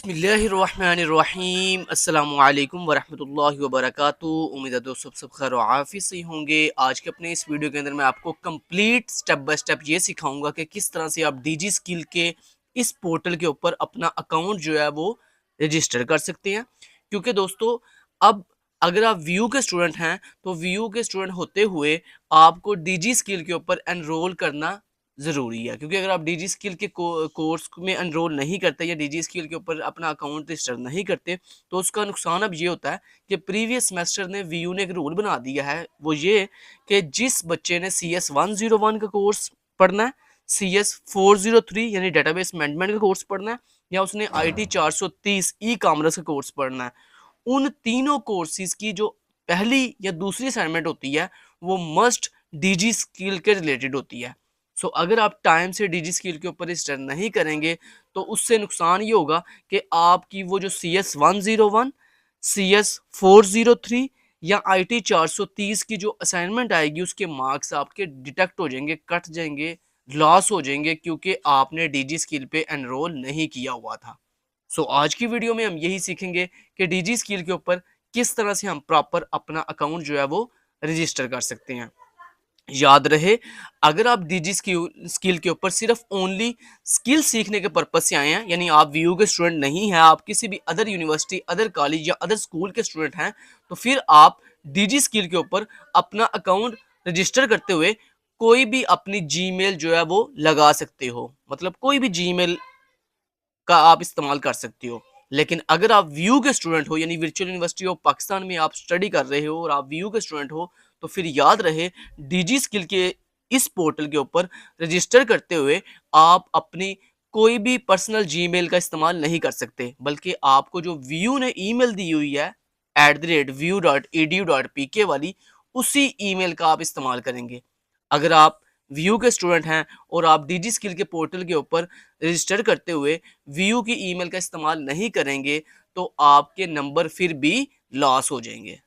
बिस्मिल्लाहिर्रहमानिर्रहीम अस्सलामुअलैकुम वरहमतुल्लाहि वबरकातुहू। उम्मीद है दोस्तों सब खैर व आफियत से होंगे। आज के अपने इस वीडियो के अंदर मैं आपको कंप्लीट स्टेप बाय स्टेप ये सिखाऊंगा कि किस तरह से आप डीजी स्किल के इस पोर्टल के ऊपर अपना अकाउंट जो है वो रजिस्टर कर सकते हैं। क्योंकि दोस्तों अब अगर आप व्यू के स्टूडेंट हैं तो व्यू के स्टूडेंट होते हुए आपको डीजी स्किल के ऊपर एनरोल करना ज़रूरी है। क्योंकि अगर आप डीजी स्किल के कोर्स में एनरोल नहीं करते या डीजी स्किल के ऊपर अपना अकाउंट रजिस्टर नहीं करते तो उसका नुकसान अब ये होता है कि प्रीवियस सेमेस्टर ने वीयू ने एक रूल बना दिया है, वो ये कि जिस बच्चे ने CS 101 का कोर्स पढ़ना है, CS 403 यानी डेटाबेस मैनेजमेंट का कोर्स पढ़ना है, या उसने IT 430 ई कॉमर्स का कोर्स पढ़ना है, उन तीनों कोर्सेज की जो पहली या दूसरी असाइनमेंट होती है वो मस्ट डीजी स्किल के रिलेटेड होती है। सो अगर आप टाइम से डीजी स्किल के ऊपर रजिस्टर नहीं करेंगे तो उससे नुकसान ये होगा कि आपकी वो जो CS 101, CS 403 या IT 430 की जो असाइनमेंट आएगी उसके मार्क्स आपके डिटेक्ट हो जाएंगे, कट जाएंगे, लॉस हो जाएंगे, क्योंकि आपने डीजी स्किल पे एनरोल नहीं किया हुआ था। सो आज की वीडियो में हम यही सीखेंगे कि डीजी स्किल के ऊपर किस तरह से हम प्रॉपर अपना अकाउंट जो है वो रजिस्टर कर सकते हैं। याद रहे, अगर आप डीजी स्किल के ऊपर सिर्फ ओनली स्किल सीखने के पर्पज से आए हैं, यानी आप व्यू के स्टूडेंट नहीं हैं, आप किसी भी अदर यूनिवर्सिटी, अदर कॉलेज या अदर स्कूल के स्टूडेंट हैं, तो फिर आप डीजी स्किल के ऊपर अपना अकाउंट रजिस्टर करते हुए कोई भी अपनी जीमेल जो है वो लगा सकते हो। मतलब कोई भी जीमेल का आप इस्तेमाल कर सकते हो। लेकिन अगर आप व्यू के स्टूडेंट हो, यानी वर्चुअल यूनिवर्सिटी ऑफ पाकिस्तान में आप स्टडी कर रहे हो और आप व्यू के स्टूडेंट हो, तो फिर याद रहे, डीजी स्किल के इस पोर्टल के ऊपर रजिस्टर करते हुए आप अपनी कोई भी पर्सनल जीमेल का इस्तेमाल नहीं कर सकते, बल्कि आपको जो व्यू ने ईमेल दी हुई है @view.edu.pk वाली, उसी ईमेल का आप इस्तेमाल करेंगे। अगर आप व्यू के स्टूडेंट हैं और आप डीजी स्किल के पोर्टल के ऊपर रजिस्टर करते हुए व्यू की ईमेल का इस्तेमाल नहीं करेंगे तो आपके नंबर फिर भी लॉस हो जाएंगे।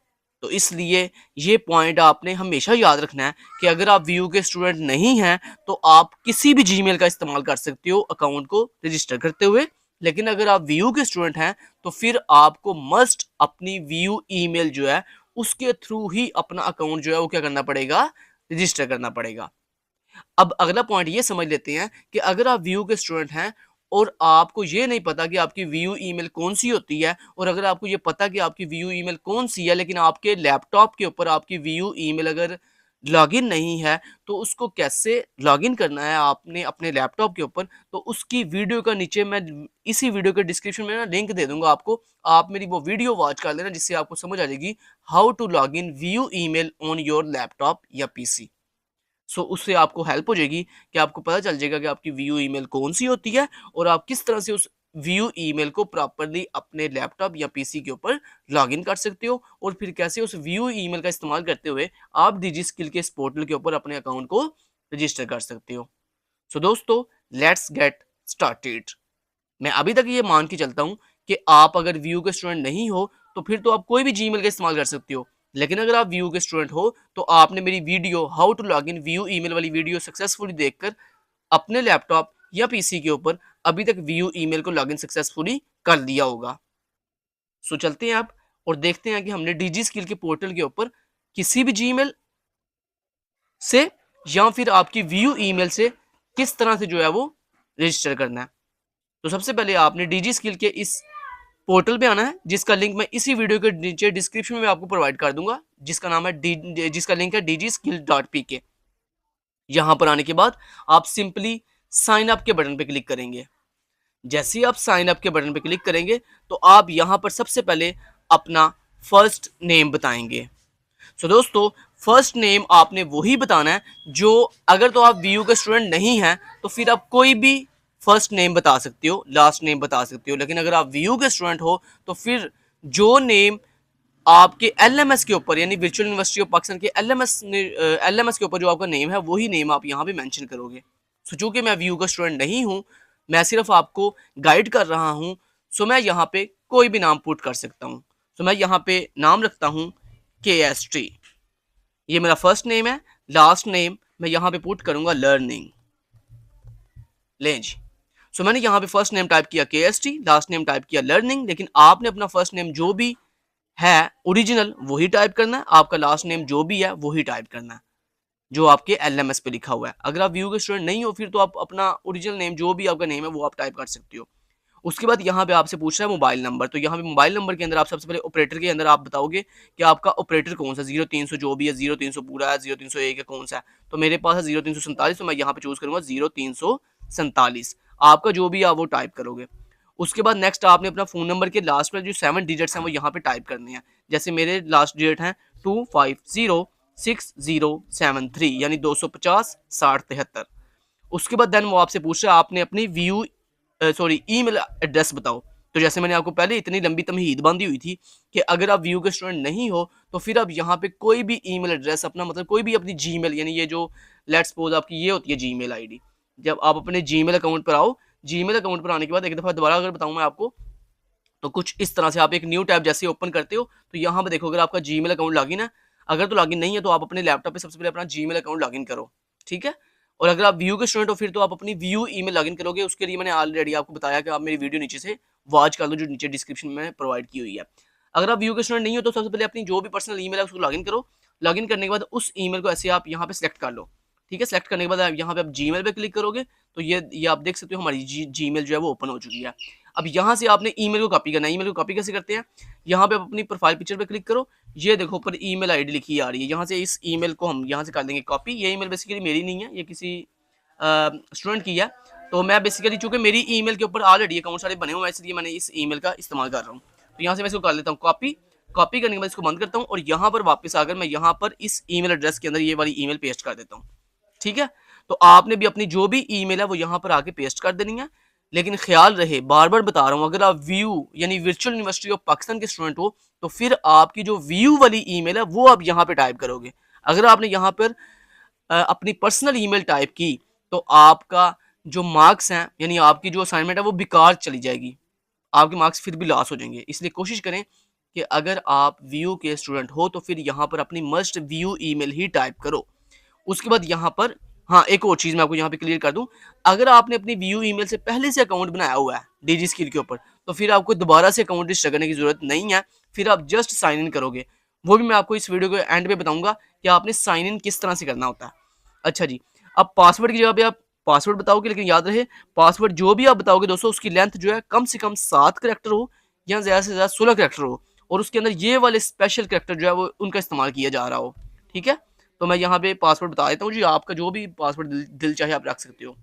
तो इसलिए ये पॉइंट आपने हमेशा याद रखना है कि अगर आप व्यू के स्टूडेंट नहीं हैं तो आप किसी भी जीमेल का इस्तेमाल कर सकते हो अकाउंट को रजिस्टर करते हुए। लेकिन अगर आप व्यू के स्टूडेंट हैं तो फिर आपको मस्ट अपनी व्यू ईमेल जो है उसके थ्रू ही अपना अकाउंट जो है वो क्या करना पड़ेगा, रजिस्टर करना पड़ेगा। अब अगला पॉइंट ये समझ लेते हैं कि अगर आप व्यू के स्टूडेंट हैं और आपको ये नहीं पता कि आपकी व्यू ईमेल कौन सी होती है, और अगर आपको ये पता कि आपकी व्यू ईमेल कौन सी है लेकिन आपके लैपटॉप के ऊपर आपकी व्यू ईमेल अगर लॉगिन नहीं है तो उसको कैसे लॉगिन करना है आपने अपने लैपटॉप के ऊपर, तो उसकी वीडियो का नीचे मैं इसी वीडियो के डिस्क्रिप्शन में ना लिंक दे दूंगा आपको। आप मेरी वो वीडियो वॉच कर लेना जिससे आपको समझ आ जाएगी how to log in view email on your laptop या पीसी। सो उससे आपको हेल्प हो जाएगी कि आपको पता चल जाएगा कि आपकी व्यू ईमेल कौन सी होती है और आप किस तरह से उस व्यू ईमेल को प्रॉपरली अपने लैपटॉप या पीसी के ऊपर लॉगिन कर सकते हो, और फिर कैसे उस व्यू ईमेल का इस्तेमाल करते हुए आप डिजी स्किल के इस पोर्टल के ऊपर अपने अकाउंट को रजिस्टर कर सकते हो। सो दोस्तों, लेट्स गेट स्टार्टेड। मैं अभी तक ये मान के चलता हूँ कि आप अगर व्यू के स्टूडेंट नहीं हो तो फिर तो आप कोई भी जीमेल का इस्तेमाल कर सकते हो। लेकिन अगर आप व्यू के स्टूडेंट हो तो आपने मेरी video how to log in view email वाली वीडियो सक्सेसफुली देखकर अपने लैपटॉप या पीसी के ऊपर अभी तक व्यू ईमेल को लॉगिन सक्सेसफुली कर लिया होगा। सो चलते हैं आप और देखते हैं कि हमने डीजी स्किल के पोर्टल के ऊपर किसी भी जीमेल से या फिर आपकी व्यू ईमेल से किस तरह से जो है वो रजिस्टर करना है। तो सबसे पहले आपने डीजी स्किल के इस पोर्टल पे आना है, जिसका लिंक मैं इसी वीडियो के नीचे डिस्क्रिप्शन में आपको प्रोवाइड कर दूंगा, जिसका नाम है जिसका लिंक है dgskill.pk। यहाँ पर आने के बाद आप सिंपली साइन अप के बटन पे क्लिक करेंगे। जैसे ही आप साइन अप के बटन पे क्लिक करेंगे तो आप यहाँ पर सबसे पहले अपना फर्स्ट नेम बताएंगे। सो दोस्तों, फर्स्ट नेम आपने वही बताना है जो, अगर तो आप व्यू के स्टूडेंट नहीं हैं तो फिर आप कोई भी फर्स्ट नेम बता सकते हो, लास्ट नेम बता सकते हो। लेकिन अगर आप व्यू के स्टूडेंट हो तो फिर जो नेम आपके LMS के ऊपर, यानी वर्चुअल यूनिवर्सिटी ऑफ पाकिस्तान के LMS के ऊपर जो आपका नेम है वही नेम आप यहाँ पे मेंशन करोगे। सो चूंकि मैं व्यू का स्टूडेंट नहीं हूँ, मैं सिर्फ आपको गाइड कर रहा हूँ, सो मैं यहाँ पे कोई भी नाम पुट कर सकता हूँ। सो मैं यहाँ पे नाम रखता हूँ KST, ये मेरा फर्स्ट नेम है। लास्ट नेम मैं यहाँ पे पुट करूंगा लर्निंग। लें जी, सो मैंने यहाँ पे फर्स्ट नेम टाइप किया KST, लास्ट नेम टाइप किया लर्निंग, लेकिन आपने अपना फर्स्ट नेम जो भी है ओरिजिनल वही टाइप करना है, आपका लास्ट नेम जो भी है वही टाइप करना है जो आपके LMS पे लिखा हुआ है। अगर आप व्यू के स्टूडेंट नहीं हो फिर तो आप अपना ओरिजिनल नेम जो भी आपका नेम है वो आप टाइप कर सकते हो। उसके बाद यहाँ पे आपसे पूछ रहा है मोबाइल नंबर, तो यहाँ पे मोबाइल नंबर के अंदर आप सबसे पहले ऑपरेटर के अंदर आप बताओगे कि आपका ऑपरेटर कौन सा, 0300 जो भी है, 0300 पूरा है, 0301 है, कौन सा है। तो मेरे पास है 0347, तो मैं यहाँ पे चूज करूंगा 0347। आपका जो भी है वो टाइप करोगे। उसके बाद नेक्स्ट आपने अपना फोन नंबर के लास्ट पर जो 7 डिजिट्स हैं वो यहाँ पे टाइप करने हैं। जैसे मेरे लास्ट डिजिट हैं 2506073, यानी 250 60 73। उसके बाद देन वो आपसे पूछ रहा है आपने अपनी व्यू ईमेल एड्रेस बताओ। तो जैसे मैंने आपको पहले इतनी लंबी तमहीद बांधी हुई थी कि अगर आप व्यू के स्टूडेंट नहीं हो तो फिर आप यहाँ पे कोई भी ईमेल एड्रेस अपना, मतलब कोई भी अपनी जीमेल, यानी ये जो लेट्स सपोज आपकी ये होती है जीमेल आईडी, जब आप अपने जीमेल अकाउंट पर आओ, जीमेल अकाउंट पर आने के बाद एक दफ़ा दोबारा अगर बताऊँ मैं आपको, तो कुछ इस तरह से आप एक न्यू टैब जैसे ओपन करते हो तो यहाँ पे देखो अगर आपका जीमेल अकाउंट लॉगिन है, अगर तो लॉगिन नहीं है तो आप अपने लैपटॉप पे सबसे पहले अपना जीमेल अकाउंट लॉगिन करो, ठीक है। और अगर आप व्यू के स्टूडेंट हो फिर तो आप अपनी व्यू ईमेल लॉगिन करोगे। उसके लिए मैंने ऑलरेडी आपको बताया कि आप मेरी वीडियो नीचे से वॉच कर लो जो नीचे डिस्क्रिप्शन में प्रोवाइड की हुई है। अगर आप व्यू के स्टूडेंट नहीं हो तो सबसे पहले अपनी जो भी पर्सनल ईमेल है उसको लॉगिन करो। लॉगिन करने के बाद उस ईमेल को ऐसे आप यहाँ पे सेलेक्ट कर लो, ठीक है। सेलेक्ट करने के बाद आप यहाँ पे आप जीमेल पे क्लिक करोगे तो ये आप देख सकते हो हमारी जीमेल जो है वो ओपन हो चुकी है। अब यहाँ से आपने ईमेल को कॉपी करना है। ईमेल को कॉपी कैसे करते हैं, यहाँ पे आप अपनी प्रोफाइल पिक्चर पे क्लिक करो, ये देखो ऊपर ईमेल आईडी लिखी आ रही है, यहाँ से इस ईमेल को हम यहाँ से कर देंगे कॉपी। ये ईमेल बेसिकली मेरी नहीं है, ये किसी स्टूडेंट की है। तो मैं बेसिकली चूंकि मेरी ईमेल के ऊपर ऑलरेडी अकाउंट सारे बने हुए हैं इसलिए मैंने इस ईमेल का इस्तेमाल कर रहा हूँ। तो यहाँ से मैं इसको कर लेता हूँ कॉपी। कॉपी करने के बाद इसको बंद करता हूँ और यहाँ पर वापस आकर मैं यहाँ पर इस ईमेल एड्रेस के अंदर ये वाली ईमेल पेस्ट कर देता हूँ, ठीक है। तो आपने भी अपनी जो भी ईमेल है वो यहाँ पर आके पेस्ट कर देनी है। लेकिन ख्याल रहे, बार बार बता रहा हूँ, अगर आप व्यू यानी वर्चुअल यूनिवर्सिटी ऑफ पाकिस्तान के स्टूडेंट हो तो फिर आपकी जो व्यू वाली ईमेल है वो आप यहाँ पे टाइप करोगे। अगर आपने यहाँ पर अपनी पर्सनल ईमेल टाइप की तो आपका जो मार्क्स हैं यानी आपकी जो असाइनमेंट है वो बेकार चली जाएगी, आपके मार्क्स फिर भी लॉस हो जाएंगे। इसलिए कोशिश करें कि अगर आप व्यू के स्टूडेंट हो तो फिर यहाँ पर अपनी मस्ट व्यू ईमेल ही टाइप करो। उसके बाद यहाँ पर हाँ एक और चीज़ मैं आपको यहाँ पे क्लियर कर दूं, अगर आपने अपनी व्यू ईमेल से पहले से अकाउंट बनाया हुआ है डीजी स्किल के ऊपर तो फिर आपको दोबारा से अकाउंट रजिस्टर करने की जरूरत नहीं है, फिर आप जस्ट साइन इन करोगे। वो भी मैं आपको इस वीडियो के एंड में बताऊंगा कि आपने साइन इन किस तरह से करना होता है। अच्छा जी, अब पासवर्ड की जगह पे आप पासवर्ड बताओगे, लेकिन याद रहे पासवर्ड जो भी आप बताओगे दोस्तों उसकी लेंथ जो है कम से कम 7 करैक्टर हो या ज़्यादा से ज़्यादा 16 करैक्टर हो और उसके अंदर ये वाले स्पेशल करैक्टर जो है वो उनका इस्तेमाल किया जा रहा हो, ठीक है। तो मैं यहाँ पे पासवर्ड बता देता हूँ जी, आपका जो भी पासवर्ड दिल चाहे आप रख सकते हो।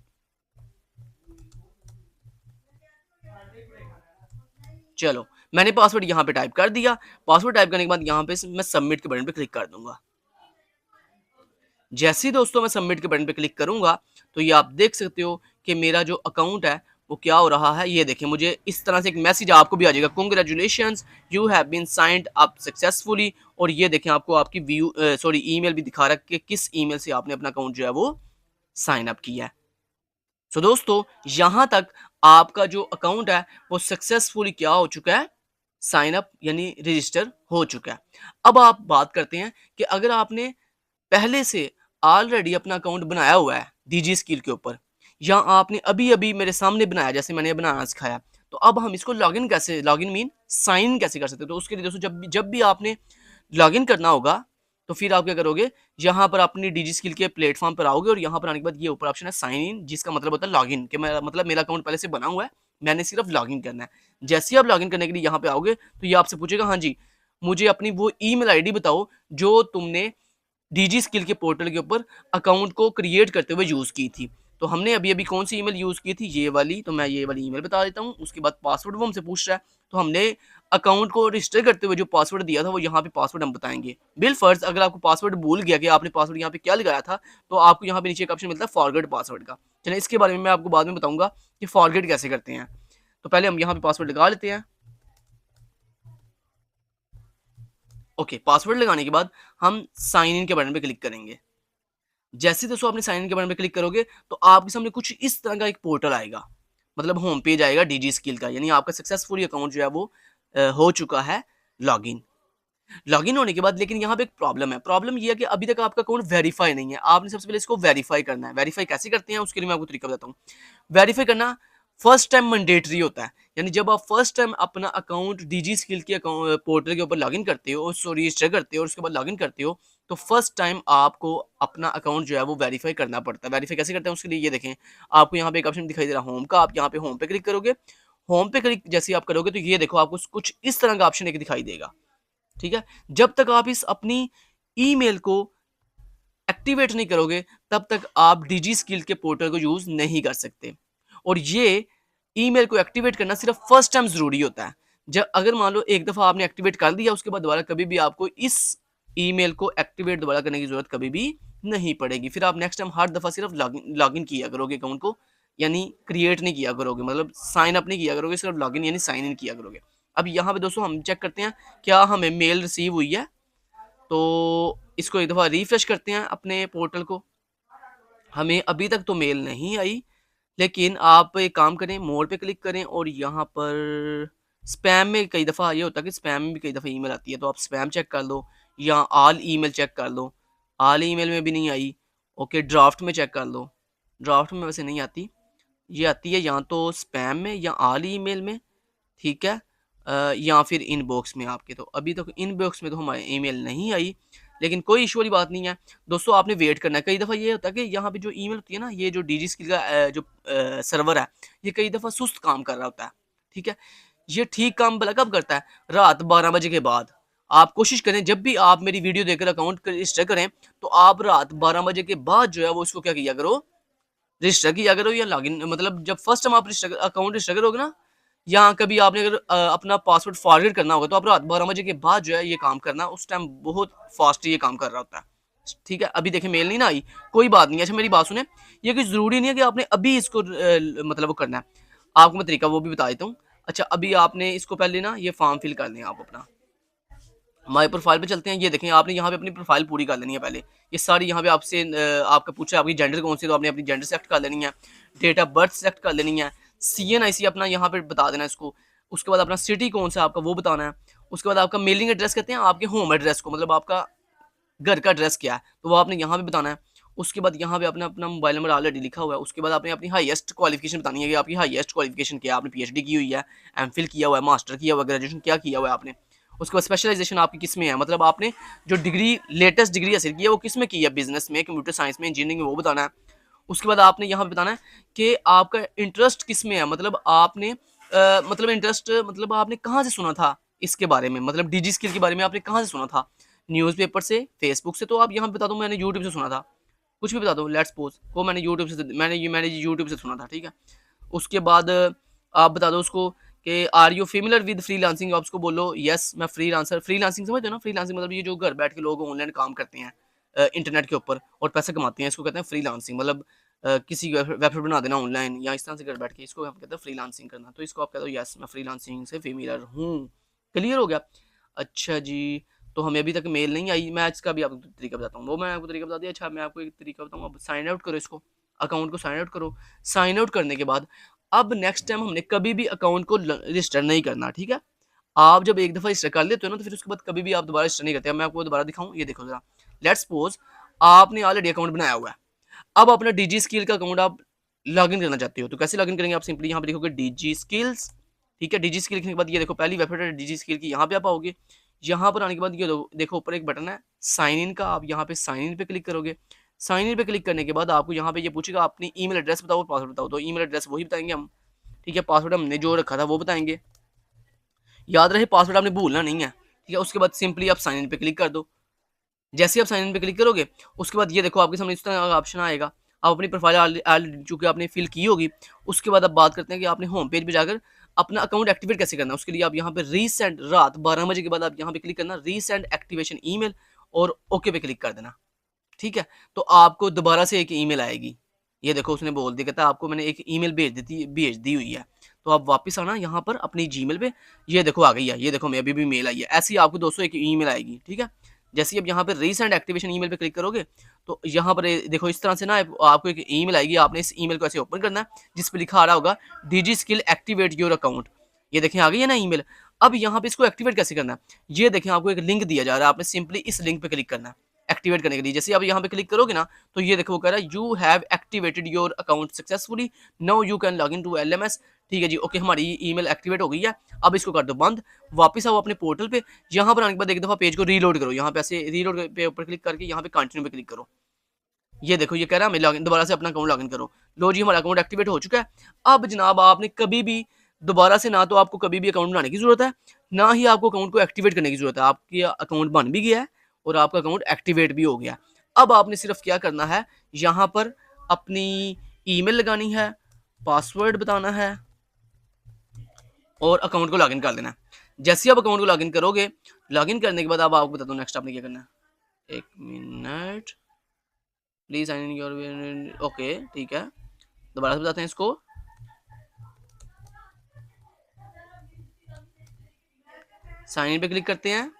चलो मैंने पासवर्ड यहाँ पे टाइप कर दिया। पासवर्ड टाइप करने के बाद यहाँ पे मैं सबमिट के बटन पे क्लिक कर दूंगा। जैसे ही दोस्तों मैं सबमिट के बटन पे क्लिक करूंगा तो ये आप देख सकते हो कि मेरा जो अकाउंट है वो क्या हो रहा है। ये देखें मुझे इस तरह से एक मैसेज आपको भी आ जाएगा, congratulations you have been signed up successfully. और ये देखें आपको आपकी ईमेल भी दिखा रहा है कि किस ईमेल से आपने अपना अकाउंट जो है वो साइन अप किया है। सो दोस्तों यहाँ तक आपका जो अकाउंट है वो सक्सेसफुली क्या हो चुका है, साइन अप यानी रजिस्टर हो चुका है। अब आप बात करते हैं कि अगर आपने पहले से ऑलरेडी अपना अकाउंट बनाया हुआ है डीजी स्किल के ऊपर या आपने अभी अभी मेरे सामने बनाया जैसे मैंने बनाना सिखाया, तो अब हम इसको लॉगिन कैसे, लॉगिन मीन साइन इन कैसे कर सकते हैं। तो उसके लिए दोस्तों जब भी आपने लॉगिन करना होगा तो फिर आप क्या करोगे, यहाँ पर अपनी डीजी स्किल के प्लेटफॉर्म पर आओगे और यहाँ पर आने के बाद ये ऊपर ऑप्शन है साइन इन, जिसका मतलब होता है लॉगिन, कि मेरा अकाउंट पहले से बना हुआ है, मैंने सिर्फ लॉगिन करना है। जैसे ही आप लॉगिन करने के लिए यहाँ पे आओगे तो ये आपसे पूछेगा हाँ जी मुझे अपनी वो ईमेल आईडी बताओ जो तुमने डीजी स्किल के पोर्टल के ऊपर अकाउंट को क्रिएट करते हुए यूज़ की थी। तो हमने अभी अभी कौन सी ईमेल यूज़ की थी, ये वाली। तो मैं ये वाली ईमेल बता देता हूँ। उसके बाद पासवर्ड वो हमसे पूछ रहा है, तो हमने अकाउंट को रजिस्टर करते हुए जो पासवर्ड दिया था वो यहाँ पे पासवर्ड हम बताएंगे। बिल फर्ज अगर आपको पासवर्ड भूल गया कि आपने पासवर्ड यहाँ पे क्या लगाया था तो आपको यहाँ पे नीचे एक ऑप्शन मिलता है फॉरगेट पासवर्ड का। चलिए इसके बारे में मैं आपको बाद में बताऊँगा कि फॉरगेट कैसे करते हैं। तो पहले हम यहाँ पे पासवर्ड लगा लेते हैं। ओके, पासवर्ड लगाने के बाद हम साइन इन के बटन पे क्लिक करेंगे। जैसे दोस्तों आपने साइन इन के बटन पे क्लिक करोगे तो आपके सामने कुछ इस तरह का एक पोर्टल आएगा, मतलब होम पेज आएगा डीजी स्किल का, यानी आपका सक्सेसफुली अकाउंट जो है वो हो चुका है लॉगिन। लॉगिन होने के बाद लेकिन यहाँ पे एक प्रॉब्लम है। प्रॉब्लम ये है कि अभी तक आपका अकाउंट वेरीफाई नहीं है। आपने सबसे पहले इसको वेरीफाई करना है। वेरीफाई कैसे करते हैं उसके लिए मैं आपको तरीका बताता हूँ। वेरीफाई करना फर्स्ट टाइम मैंडेटरी होता है, यानी जब आप फर्स्ट टाइम अपना अकाउंट डीजी स्किल के अकाउंट पोर्टल के ऊपर लॉगिन करते हो, सो रजिस्टर करते हो और उसके बाद लॉगिन करते हो, तो फर्स्ट टाइम आपको अपना अकाउंट जो है वो वेरीफाई करना पड़ता है। वेरीफाई कैसे करते हैं उसके लिए ये देखें, आपको यहाँ पे एक ऑप्शन दिखाई दे रहा है होम का, आप यहाँ पे होम पे क्लिक करोगे। होम पे क्लिक जैसे आप करोगे तो ये देखो आपको कुछ इस तरह का ऑप्शन एक दिखाई देगा, ठीक है। जब तक आप इस अपनी ईमेल को एक्टिवेट नहीं करोगे तब तक आप डिजी स्किल के पोर्टल को यूज नहीं कर सकते। और ये ईमेल को एक्टिवेट करना सिर्फ फर्स्ट टाइम जरूरी होता है। जब अगर मान लो एक दफा आपने एक्टिवेट कर दिया, उसके बाद दोबारा कभी भी आपको इस ईमेल को एक्टिवेट दोबारा करने की जरूरत कभी भी नहीं पड़ेगी। फिर आप नेक्स्ट टाइम हर दफा सिर्फ लॉगिन किया करोगे अकाउंट को, यानी क्रिएट नहीं किया करोगे, मतलब साइन अप नहीं किया करोगे, सिर्फ लॉगिन यानी साइन इन किया करोगे। अब यहाँ पे दोस्तों हम चेक करते हैं क्या हमें मेल रिसीव हुई है। तो इसको एक दफ़ा रिफ्रेश करते हैं अपने पोर्टल को। हमें अभी तक तो मेल नहीं आई, लेकिन आप एक काम करें, मोर पे क्लिक करें और यहाँ पर स्पैम में कई दफ़ा ये होता है कि स्पैम में भी कई दफ़ा ईमेल आती है, तो आप स्पैम चेक कर लो या ऑल ईमेल चेक कर लो। ऑल ईमेल में भी नहीं आई, ओके ड्राफ्ट में चेक कर लो। ड्राफ्ट में वैसे नहीं आती, ये आती है या तो स्पैम में या ऑल ईमेल में, ठीक है। या फिर इनबॉक्स में आपके। तो अभी तक इनबॉक्स में तो हमारे ईमेल नहीं आई, लेकिन कोई इशू वाली बात नहीं है दोस्तों, आपने वेट करना है। कई दफ़ा ये होता है कि यहाँ पे जो ईमेल होती है ना, ये जो डीजी स्किल का जो सर्वर है, ये कई दफ़ा सुस्त काम कर रहा होता है, ठीक है। ये ठीक काम भला कब करता है? रात 12 बजे के बाद। आप कोशिश करें जब भी आप मेरी वीडियो देखकर अकाउंट रजिस्टर करें, तो आप रात 12 बजे के बाद जो है वो इसको क्या किया करो, रजिस्टर किया करो या लॉगिन, मतलब जब फर्स्ट टाइम आप अकाउंट रजिस्टर करोगे ना, या कभी आपने अगर अपना पासवर्ड फॉरवर्ड करना होगा, तो आप रात 12 बजे के बाद जो है ये काम करना, उस टाइम बहुत फास्ट ये काम कर रहा होता है, ठीक है। अभी देखें मेल नहीं ना आई, कोई बात नहीं। अच्छा मेरी बात सुने, ये कोई ज़रूरी नहीं है कि आपने अभी इसको मतलब वो करना है। आपको मैं तरीका वो भी बता देता हूँ। अच्छा अभी आपने इसको पहले ना ये फॉर्म फिल कर लें आप अपना। माई प्रोफाइल पे चलते हैं, ये देखें आपने यहाँ पे अपनी प्रोफाइल पूरी कर लेनी है पहले। ये सारी यहाँ पे आपसे आपका पूछा है आपकी जेंडर कौन सी, तो आपने अपनी जेंडर सेलेक्ट कर लेनी है, डेट ऑफ बर्थ सेलेक्ट कर लेनी है, CNIC अपना यहाँ पे बता देना है इसको। उसके बाद अपना सिटी कौन सा आपका वो बताना है। उसके बाद आपका मेलिंग एड्रेस कहते हैं आपके होम एड्रेस को, मतलब आपका घर का एड्रेस क्या है, तो वो आपने यहाँ पे बताना है। उसके बाद यहाँ पे आपने अपना मोबाइल नंबर ऑलरेडी लिखा हुआ है। उसके बाद आपने अपनी हाईएस्ट क्वालिफिकेशन बतानी है कि आपकी हाईएस्ट क्वालिफिकेशन क्या है, आपने PhD की हुई है, MPhil किया हुआ है, मास्टर किया हुआ है, ग्रेजुएशन क्या किया हुआ है आपने। उसके बाद स्पेशलाइजेशन आपकी किस में है, मतलब आपने जो डिग्री लेटेस्ट डिग्री हासिल की है वो किस में की है, बिजनेस में, कंप्यूटर साइंस में, इंजीनियरिंग में, वो बताना है। उसके बाद आपने यहाँ पे बताना है कि आपका इंटरेस्ट किस में है, मतलब आपने मतलब इंटरेस्ट मतलब आपने कहाँ से सुना था इसके बारे में, मतलब डीजी स्किल के बारे में आपने कहाँ से सुना था, न्यूज़पेपर से, फेसबुक से, तो आप यहाँ बता दो मैंने यूट्यूब से सुना था, कुछ भी बता दो, लेट्स सपोज को मैंने यूट्यूब से सुना था, ठीक है। उसके बाद आप बता दो उसको कि are you familiar with freelancing, आप उसको बोलो यस मैं फ्रीलांसिंग समझते हो ना, फ्रीलांसिंग मतलब ये जो घर बैठ के लोग ऑनलाइन काम करते हैं इंटरनेट के ऊपर और पैसे कमाते हैं, इसको कहते हैं फ्रीलांसिंग। मतलब किसी वेबसाइट बना देना ऑनलाइन या इस तरह से घर बैठ के, इसको हम कहते हैं फ्रीलांसिंग करना। तो इसको आप कहते हो यस मैं फ्रीलांसिंग से फेमिलियर हूँ। क्लियर हो गया? अच्छा जी, तो हमें अभी तक मेल नहीं आई। मैं इसका भी आपको तरीका बताता हूँ, वो मैं आपको तरीका बता दिया। अच्छा मैं आपको एक तरीका बताऊँ, अब साइन आउट करो इसको, अकाउंट को साइन आउट करो। साइन आउट करने के बाद अब नेक्स्ट टाइम हमने कभी भी अकाउंट को रजिस्टर नहीं करना, ठीक है। आप जब एक दफ़ा रजिस्टर कर लेते हो ना, तो फिर उसके बाद कभी भी आप दोबारा रजिस्टर नहीं करते। मैं आपको दोबारा दिखाऊँ, ये देखो जरा। लेट्स सपोज आपने ऑलरेडी अकाउंट बनाया हुआ है, अब अपना डीजी स्किल का अकाउंट आप लॉगिन करना चाहते हो, तो कैसे लॉगिन करेंगे? आप सिंपली यहाँ पे लिखोगे डीजी स्किल्स, ठीक है। डीजी स्किल लिखने के बाद ये देखो पहली वेबसाइट है डीजी स्किल की, यहाँ पे आप आओगे। यहाँ पर आने के बाद ये देखो ऊपर एक बटन है साइन इन का, आप यहाँ पे साइन इन पे क्लिक करोगे। साइन इन पे क्लिक करने के बाद आपको यहाँ पे ये पूछेगा अपनी ईमेल एड्रेस बताओ, पासवर्ड बताओ, तो ईमेल एड्रेस वही बताएंगे हम, ठीक है। पासवर्ड हमने जो रखा था वो बताएंगे, याद रहे पासवर्ड आपने भूलना नहीं है, ठीक है। उसके बाद सिंपली आप साइन इन पे क्लिक कर दो। जैसे आप साइन इन पे क्लिक करोगे, उसके बाद ये देखो आपके सामने इस तरह का ऑप्शन आएगा। आप अपनी प्रोफाइल चूँकि आपने फिल की होगी, उसके बाद अब बात करते हैं कि आपने होम पेज पे जाकर अपना अकाउंट एक्टिवेट कैसे करना है। उसके लिए आप यहाँ पे रीसेंड, रात 12 बजे के बाद आप यहाँ पे क्लिक करना, रीसेंड एक्टिवेशन ईमेल, और ओके पे क्लिक कर देना, ठीक है। तो आपको दोबारा से एक ईमेल आएगी। ये देखो उसने बोल दिया, कहता है आपको मैंने एक ईमेल भेज दी हुई है। तो आप वापस आना यहाँ पर अपनी जीमेल पे, ये देखो आ गई है, ये देखो मैं अभी भी मेल आई है। ऐसे ही आपको दोस्तों एक ईमेल आएगी, ठीक है। जैसे ही आप यहाँ पे रीसेंट एक्टिवेशन ईमेल पे क्लिक करोगे, तो यहाँ पर देखो इस तरह से ना आपको एक ईमेल आएगी। आपने इस ईमेल को ऐसे ओपन करना है, जिस पे लिखा आ रहा होगा DG skill activate your account. ये देखें आ गई है ना ईमेल। अब यहाँ पे इसको एक्टिवेट कैसे करना है, ये देखें आपको एक लिंक दिया जा रहा है, आपने सिंपली इस लिंक पे क्लिक करना है एक्टिवेट करने के लिए। जैसे आप यहाँ पे क्लिक करोगे ना, तो ये देखो वो कह रहा है you have activated your account successfully, now you can log in to LMS। ठीक है जी, ओके, हमारी ईमेल एक्टिवेट हो गई है। अब इसको कर दो बंद, वापस आओ अपने पोर्टल पे। यहाँ पर आने के बाद एक दफ़ा पेज को रीलोड करो, यहाँ पे ऐसे रीलोड पे ऊपर क्लिक करके यहाँ पे कंटिन्यू पे क्लिक करो। ये देखो ये कह रहा है हमें लॉगिन, दोबारा से अपना अकाउंट लॉगिन करो। लो जी, हमारा अकाउंट एक्टिवेट हो चुका है। अब जनाब आपने कभी भी दोबारा से, ना तो आपको कभी भी अकाउंट बनाने की ज़रूरत है, ना ही आपको अकाउंट को एक्टिवेट करने की ज़रूरत है। आपकी अकाउंट बन भी गया है और आपका अकाउंट एक्टिवेट भी हो गया। अब आपने सिर्फ क्या करना है, यहाँ पर अपनी ईमेल लगानी है, पासवर्ड बताना है और अकाउंट को लॉगिन कर देना है। जैसे ही आप अकाउंट को लॉगिन करोगे, लॉगिन करने के बाद अब आपको बताता हूँ नेक्स्ट आपने क्या करना है। 1 minute, please sign in your, okay ठीक है, दोबारा से बताते हैं इसको। साइन इन पे क्लिक करते हैं,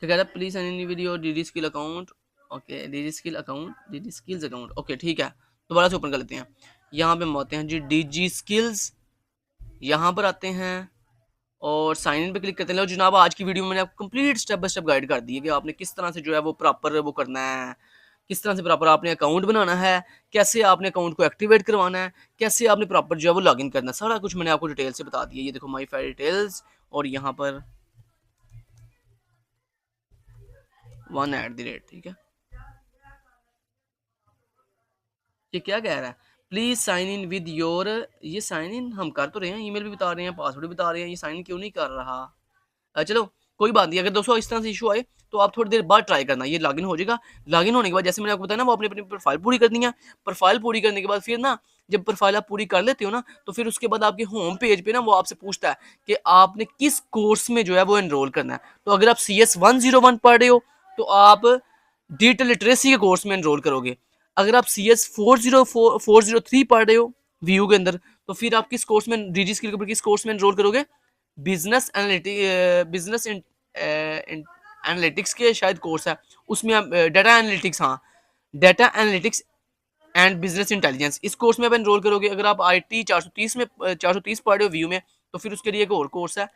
क्या कह रहा है, please sign in with your DD skill account. Okay, DD skill account, DD skills account, okay ठीक है, दोबारा से ओपन कर लेते हैं। यहाँ पे हम आते हैं जी डीजी स्किल्स, यहाँ पर आते हैं और साइन इन पे क्लिक करते हैं। लो जनाब, आज की वीडियो में मैंने आपको complete step by step guide कर दी है कि आपने किस तरह से जो है वो प्रॉपर वो करना है, किस तरह से प्रॉपर आपने अकाउंट बनाना है, कैसे आपने अकाउंट को एक्टिवेट करवाना है, कैसे आपने प्रॉपर जो है वो लॉगिन करना है, सारा कुछ मैंने आपको डिटेल से बता दिया। ये देखो माई फायर डिटेल्स और यहाँ पर 1@, ठीक है। ये क्या कह रहा है, please sign in with your, ये साइन इन हम कर तो रहे हैं, ईमेल भी बता रहे हैं, पासवर्ड भी बता रहे हैं, ये साइन इन क्यों नहीं कर रहा। चलो कोई बात नहीं, अगर दोस्तों इस तरह से इशू आए तो आप थोड़ी देर बाद ट्राई करना, ये लॉगिन हो जाएगा। लॉगिन होने के बाद जैसे मैंने आपको बताया ना, वो अपनी अपनी प्रोफाइल पूरी करनी है। प्रोफाइल पूरी करने के बाद फिर ना, जब प्रोफाइल आप पूरी कर लेते हो ना, तो फिर उसके बाद आपके होम पेज पे ना वो आपसे पूछता है कि आपने किस कोर्स में जो है वो एनरोल करना है। तो अगर आप CS 101 पढ़ रहे हो तो आप डिजिटल लिटरेसी के कोर्स में एनरोल करोगे। अगर आप CS 403 पढ़ रहे हो VU के अंदर, तो फिर आप किस कोर्स में, डीजी स्किल के ऊपर किस कोर्स में एनरोल करोगे, बिजनेस एनालिटिक्स के शायद कोर्स है, उसमें आप डाटा एनालिटिक्स, हाँ data analytics and business intelligence, इस कोर्स में आप एनरोल करोगे। अगर आप IT 430 में 430 पढ़ रहे हो व्यू में, तो फिर उसके लिए एक और कोर्स है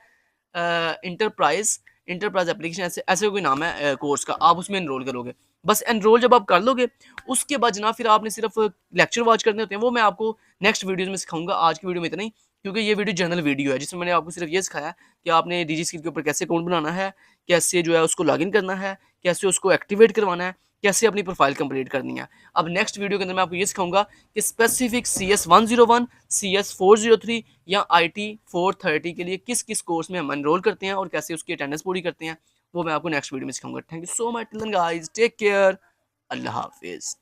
इंटरप्राइज एप्लीकेशन, ऐसे ऐसे कोई नाम है कोर्स का, आप उसमें एनरोल करोगे। बस एनरोल जब आप कर लोगे, उसके बाद जनाब फिर आपने सिर्फ लेक्चर वॉच करने होते हैं, वो मैं आपको नेक्स्ट वीडियोस में सिखाऊंगा। आज की वीडियो में इतना ही, क्योंकि ये वीडियो जनरल वीडियो है जिसमें मैंने आपको सिर्फ ये सिखाया कि आपने डीजी स्किल के ऊपर कैसे अकाउंट बनाना है, कैसे जो है उसको लॉगिन करना है, कैसे उसको एक्टिवेट करवाना है, कैसे अपनी प्रोफाइल कंप्लीट करनी है। अब नेक्स्ट वीडियो के अंदर मैं आपको ये सिखाऊंगा कि स्पेसिफिक CS 101, CS 403 या IT 430 के लिए किस किस कोर्स में हम एनरोल करते हैं और कैसे उसकी अटेंडेंस पूरी करते हैं, वो मैं आपको नेक्स्ट वीडियो में सिखाऊंगा। Thank you so much guys, take care, अल्लाह हाफिज़।